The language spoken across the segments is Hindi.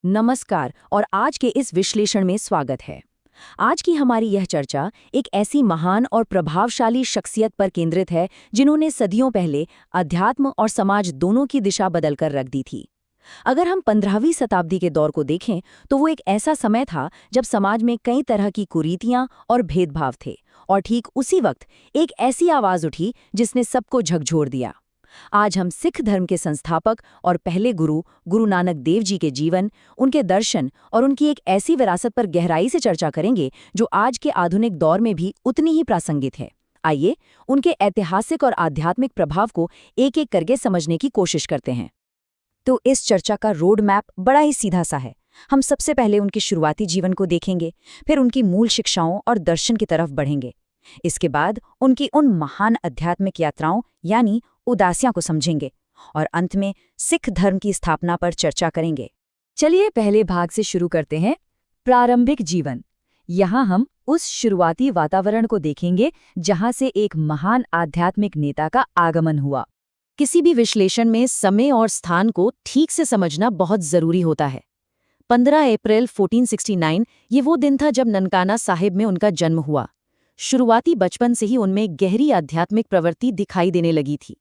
नमस्कार और आज के इस विश्लेषण में स्वागत है। आज की हमारी यह चर्चा एक ऐसी महान और प्रभावशाली शख्सियत पर केंद्रित है जिन्होंने सदियों पहले अध्यात्म और समाज दोनों की दिशा बदलकर रख दी थी। अगर हम 15वीं शताब्दी के दौर को देखें तो वो एक ऐसा समय था जब समाज में कई तरह की कुरीतियां और भेदभाव थे, और ठीक उसी वक्त एक ऐसी आवाज उठी जिसने सबको झकझोर दिया। आज हम सिख धर्म के संस्थापक और पहले गुरु नानक देव जी के जीवन, उनके दर्शन और उनकी एक ऐसी विरासत पर गहराई से चर्चा करेंगे जो आज के आधुनिक दौर में भी उतनी ही प्रासंगिक है। आइए उनके ऐतिहासिक और आध्यात्मिक प्रभाव को एक एक करके समझने की कोशिश करते हैं। तो इस चर्चा का रोड मैप बड़ा ही सीधा सा है। हम सबसे पहले उनके शुरुआती जीवन को देखेंगे, फिर उनकी मूल शिक्षाओं और दर्शन की तरफ बढ़ेंगे। इसके बाद उनकी उन महान आध्यात्मिक यात्राओं यानी उदासियां को समझेंगे और अंत में सिख धर्म की स्थापना पर चर्चा करेंगे। चलिए पहले भाग से शुरू करते हैं, प्रारंभिक जीवन। यहाँ हम उस शुरुआती वातावरण को देखेंगे जहाँ से एक महान आध्यात्मिक नेता का आगमन हुआ। किसी भी विश्लेषण में समय और स्थान को ठीक से समझना बहुत जरूरी होता है। 15 अप्रैल 1469 ये वो दिन था जब ननकाना साहिब में उनका जन्म हुआ। शुरुआती बचपन से ही उनमें गहरी आध्यात्मिक प्रवृत्ति दिखाई देने लगी थी।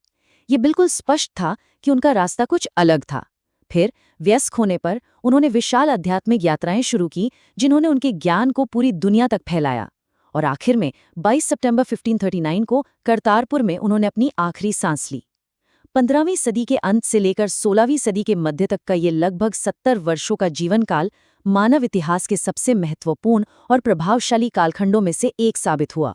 ये बिल्कुल स्पष्ट था कि उनका रास्ता कुछ अलग था। फिर वयस्क होने पर उन्होंने विशाल आध्यात्मिक यात्राएं शुरू की जिन्होंने उनके ज्ञान को पूरी दुनिया तक फैलाया, और आखिर में 22 सितंबर 1539 को करतारपुर में उन्होंने अपनी आखिरी सांस ली। 15वीं सदी के अंत से लेकर 16वीं सदी के मध्य तक का ये लगभग 70 वर्षों का जीवन काल मानव इतिहास के सबसे महत्वपूर्ण और प्रभावशाली कालखंडों में से एक साबित हुआ।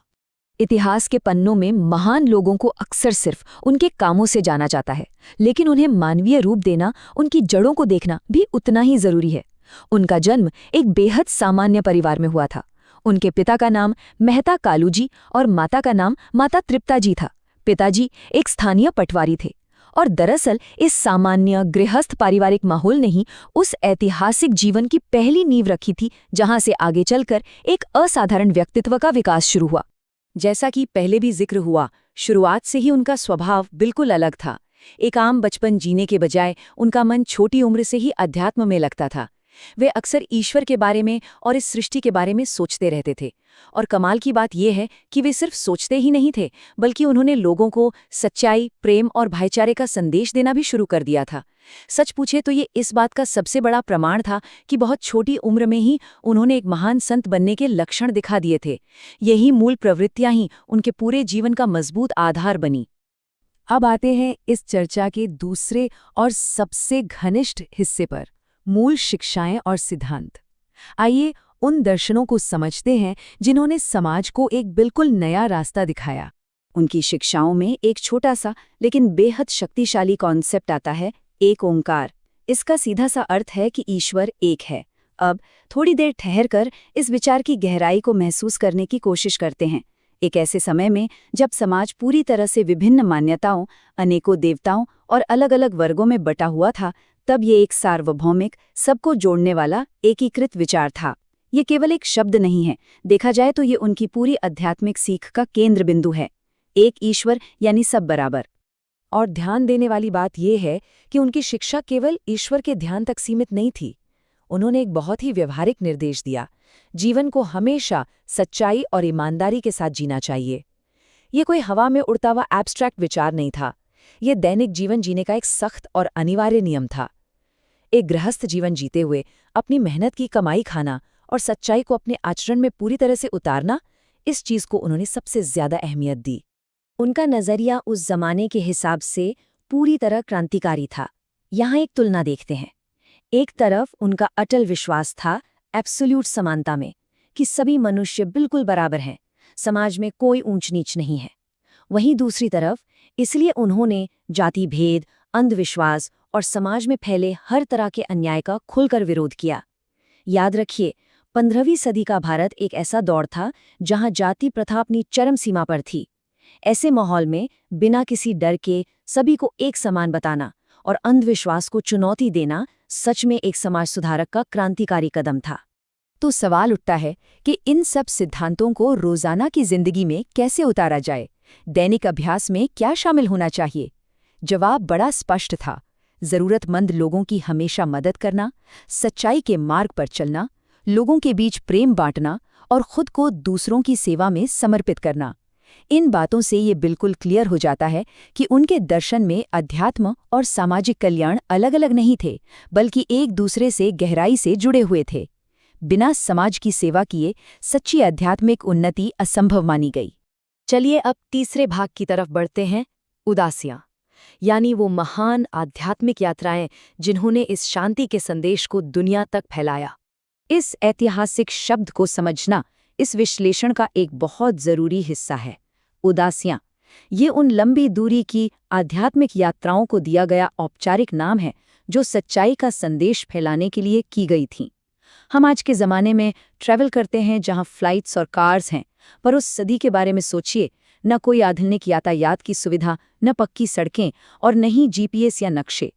इतिहास के पन्नों में महान लोगों को अक्सर सिर्फ उनके कामों से जाना जाता है, लेकिन उन्हें मानवीय रूप देना, उनकी जड़ों को देखना भी उतना ही जरूरी है। उनका जन्म एक बेहद सामान्य परिवार में हुआ था। उनके पिता का नाम मेहता कालूजी और माता का नाम माता तृप्ताजी था। पिताजी एक स्थानीय पटवारी थे, और दरअसल इस सामान्य गृहस्थ पारिवारिक माहौल ने ही उस ऐतिहासिक जीवन की पहली नींव रखी थी जहां से आगे चलकर एक असाधारण व्यक्तित्व का विकास शुरू हुआ। जैसा कि पहले भी जिक्र हुआ, शुरुआत से ही उनका स्वभाव बिल्कुल अलग था। एक आम बचपन जीने के बजाय उनका मन छोटी उम्र से ही अध्यात्म में लगता था। वे अक्सर ईश्वर के बारे में और इस सृष्टि के बारे में सोचते रहते थे। और कमाल की बात यह है कि वे सिर्फ सोचते ही नहीं थे, बल्कि उन्होंने लोगों को सच्चाई, प्रेम और भाईचारे का संदेश देना भी शुरू कर दिया था। सच पूछे तो ये इस बात का सबसे बड़ा प्रमाण था कि बहुत छोटी उम्र में ही उन्होंने एक महान संत बनने के लक्षण दिखा दिए थे। यही मूल प्रवृत्तियां ही उनके पूरे जीवन का मजबूत आधार बनी। अब आते हैं इस चर्चा के दूसरे और सबसे घनिष्ठ हिस्से पर, मूल शिक्षाएं और सिद्धांत। आइए उन दर्शनों को समझते हैं जिन्होंने समाज को एक बिल्कुल नया रास्ता दिखाया। उनकी शिक्षाओं में एक छोटा सा लेकिन बेहद शक्तिशाली कॉन्सेप्ट आता है, एक ओंकार। इसका सीधा सा अर्थ है कि ईश्वर एक है। अब थोड़ी देर ठहरकर इस विचार की गहराई को महसूस करने की कोशिश करते हैं। एक ऐसे समय में जब समाज पूरी तरह से विभिन्न मान्यताओं, अनेकों देवताओं और अलग अलग वर्गों में बटा हुआ था, तब ये एक सार्वभौमिक, सबको जोड़ने वाला एकीकृत विचार था। ये केवल एक शब्द नहीं है, देखा जाए तो ये उनकी पूरी आध्यात्मिक सीख का केंद्र बिंदु है। एक ईश्वर यानी सब बराबर। और ध्यान देने वाली बात यह है कि उनकी शिक्षा केवल ईश्वर के ध्यान तक सीमित नहीं थी। उन्होंने एक बहुत ही व्यवहारिक निर्देश दिया, जीवन को हमेशा सच्चाई और ईमानदारी के साथ जीना चाहिए। ये कोई हवा में उड़ता हुआ एब्स्ट्रैक्ट विचार नहीं था, ये दैनिक जीवन जीने का एक सख्त और अनिवार्य नियम था। एक गृहस्थ जीवन जीते हुए अपनी मेहनत की कमाई खाना और सच्चाई को अपने आचरण में पूरी तरह से उतारना, इस चीज को उन्होंने सबसे ज्यादा अहमियत दी। उनका नजरिया उस जमाने के हिसाब से पूरी तरह क्रांतिकारी था। यहाँ एक तुलना देखते हैं। एक तरफ उनका अटल विश्वास था एब्सोल्यूट समानता में, कि सभी मनुष्य बिल्कुल बराबर हैं, समाज में कोई ऊंच नीच नहीं है। वहीं दूसरी तरफ इसलिए उन्होंने जाति भेद, अंधविश्वास और समाज में फैले हर तरह के अन्याय का खुलकर विरोध किया। याद रखिए, 15वीं सदी का भारत एक ऐसा दौर था जहां जाति प्रथा अपनी चरम सीमा पर थी। ऐसे माहौल में बिना किसी डर के सभी को एक समान बताना और अंधविश्वास को चुनौती देना सच में एक समाज सुधारक का क्रांतिकारी कदम था। तो सवाल उठता है कि इन सब सिद्धांतों को रोजाना की जिंदगी में कैसे उतारा जाए? दैनिक अभ्यास में क्या शामिल होना चाहिए? जवाब बड़ा स्पष्ट था, जरूरतमंद लोगों की हमेशा मदद करना, सच्चाई के मार्ग पर चलना, लोगों के बीच प्रेम बांटना और खुद को दूसरों की सेवा में समर्पित करना। इन बातों से ये बिल्कुल क्लियर हो जाता है कि उनके दर्शन में अध्यात्म और सामाजिक कल्याण अलग अलग नहीं थे, बल्कि एक दूसरे से गहराई से जुड़े हुए थे। बिना समाज की सेवा किए सच्ची आध्यात्मिक उन्नति असंभव मानी गई। चलिए अब तीसरे भाग की तरफ बढ़ते हैं, उदासियां, यानी वो महान आध्यात्मिक यात्राएं जिन्होंने इस शांति के संदेश को दुनिया तक फैलाया। इस ऐतिहासिक शब्द को समझना इस विश्लेषण का एक बहुत जरूरी हिस्सा है। उदासियां ये उन लंबी दूरी की आध्यात्मिक यात्राओं को दिया गया औपचारिक नाम है जो सच्चाई का संदेश फैलाने के लिए की गई थीं। हम आज के ज़माने में ट्रैवल करते हैं जहां फ्लाइट्स और कार्स हैं, पर उस सदी के बारे में सोचिए, न कोई आधुनिक यातायात की सुविधा, न पक्की सड़कें और न ही जीपीएस या नक्शे।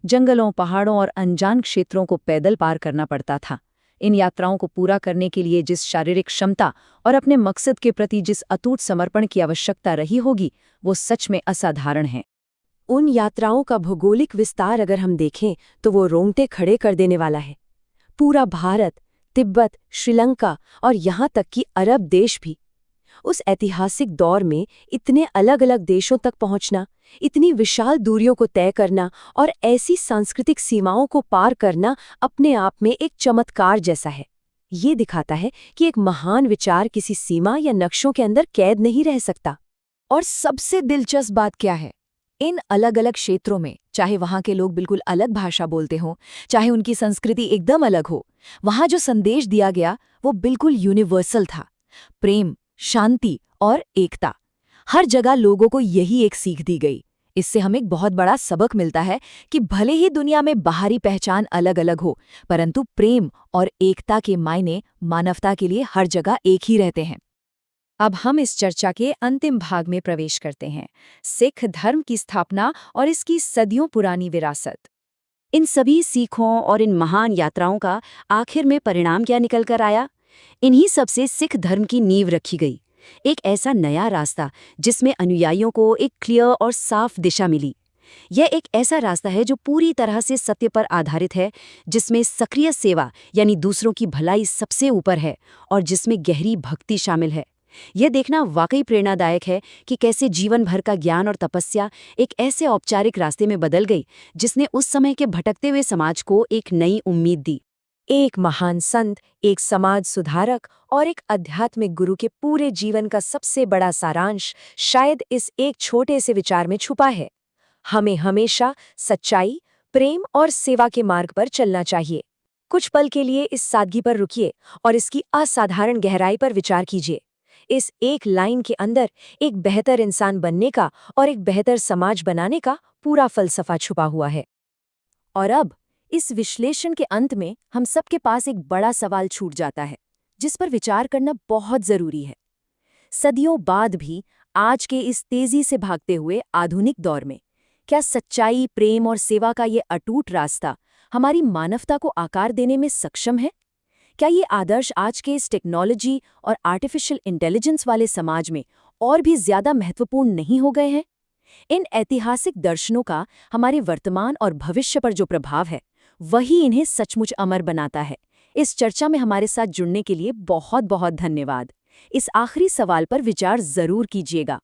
जंगलों, पहाड़ों और अनजान क्षेत्रों को पैदल पार करना पड़ता था। इन यात्राओं को पूरा करने के लिए जिस शारीरिक क्षमता और अपने मकसद के प्रति जिस अटूट समर्पण की आवश्यकता रही होगी, वो सच में असाधारण है। उन यात्राओं का भौगोलिक विस्तार अगर हम देखें तो वो रोंगटे खड़े कर देने वाला है। पूरा भारत, तिब्बत, श्रीलंका और यहाँ तक कि अरब देश भी। उस ऐतिहासिक दौर में इतने अलग अलग देशों तक पहुंचना, इतनी विशाल दूरियों को तय करना और ऐसी सांस्कृतिक सीमाओं को पार करना अपने आप में एक चमत्कार जैसा है। ये दिखाता है कि एक महान विचार किसी सीमा या नक्शों के अंदर कैद नहीं रह सकता। और सबसे दिलचस्प बात क्या है? इन अलग अलग क्षेत्रों में, चाहे वहाँ के लोग बिल्कुल अलग भाषा बोलते हों, चाहे उनकी संस्कृति एकदम अलग हो, वहाँ जो संदेश दिया गया वो बिल्कुल यूनिवर्सल था। प्रेम, शांति और एकता। हर जगह लोगों को यही एक सीख दी गई। इससे हमें एक बहुत बड़ा सबक मिलता है कि भले ही दुनिया में बाहरी पहचान अलग अलग हो, परंतु प्रेम और एकता के मायने मानवता के लिए हर जगह एक ही रहते हैं। अब हम इस चर्चा के अंतिम भाग में प्रवेश करते हैं, सिख धर्म की स्थापना और इसकी सदियों पुरानी विरासत। इन सभी सीखों और इन महान यात्राओं का आखिर में परिणाम क्या निकल कर आया? इन्हीं सबसे सिख धर्म की नींव रखी गई, एक ऐसा नया रास्ता जिसमें अनुयायियों को एक क्लियर और साफ दिशा मिली। यह एक ऐसा रास्ता है जो पूरी तरह से सत्य पर आधारित है, जिसमें सक्रिय सेवा यानी दूसरों की भलाई सबसे ऊपर है और जिसमें गहरी भक्ति शामिल है। यह देखना वाकई प्रेरणादायक है कि कैसे जीवन भर का ज्ञान और तपस्या एक ऐसे औपचारिक रास्ते में बदल गई जिसने उस समय के भटकते हुए समाज को एक नई उम्मीद दी। एक महान संत, एक समाज सुधारक और एक आध्यात्मिक गुरु के पूरे जीवन का सबसे बड़ा सारांश शायद इस एक छोटे से विचार में छुपा है। हमें हमेशा सच्चाई, प्रेम और सेवा के मार्ग पर चलना चाहिए। कुछ पल के लिए इस सादगी पर रुकिए और इसकी असाधारण गहराई पर विचार कीजिए। इस एक लाइन के अंदर एक बेहतर इंसान बनने का और एक बेहतर समाज बनाने का पूरा फलसफा छुपा हुआ है। और अब इस विश्लेषण के अंत में हम सबके पास एक बड़ा सवाल छूट जाता है, जिस पर विचार करना बहुत जरूरी है। सदियों बाद भी आज के इस तेजी से भागते हुए आधुनिक दौर में क्या सच्चाई, प्रेम और सेवा का ये अटूट रास्ता हमारी मानवता को आकार देने में सक्षम है? क्या ये आदर्श आज के इस टेक्नोलॉजी और आर्टिफिशियल इंटेलिजेंस वाले समाज में और भी ज्यादा महत्वपूर्ण नहीं हो गए हैं? इन ऐतिहासिक दर्शनों का हमारे वर्तमान और भविष्य पर जो प्रभाव है, वही इन्हें सचमुच अमर बनाता है। इस चर्चा में हमारे साथ जुड़ने के लिए बहुत बहुत धन्यवाद। इस आखिरी सवाल पर विचार जरूर कीजिएगा।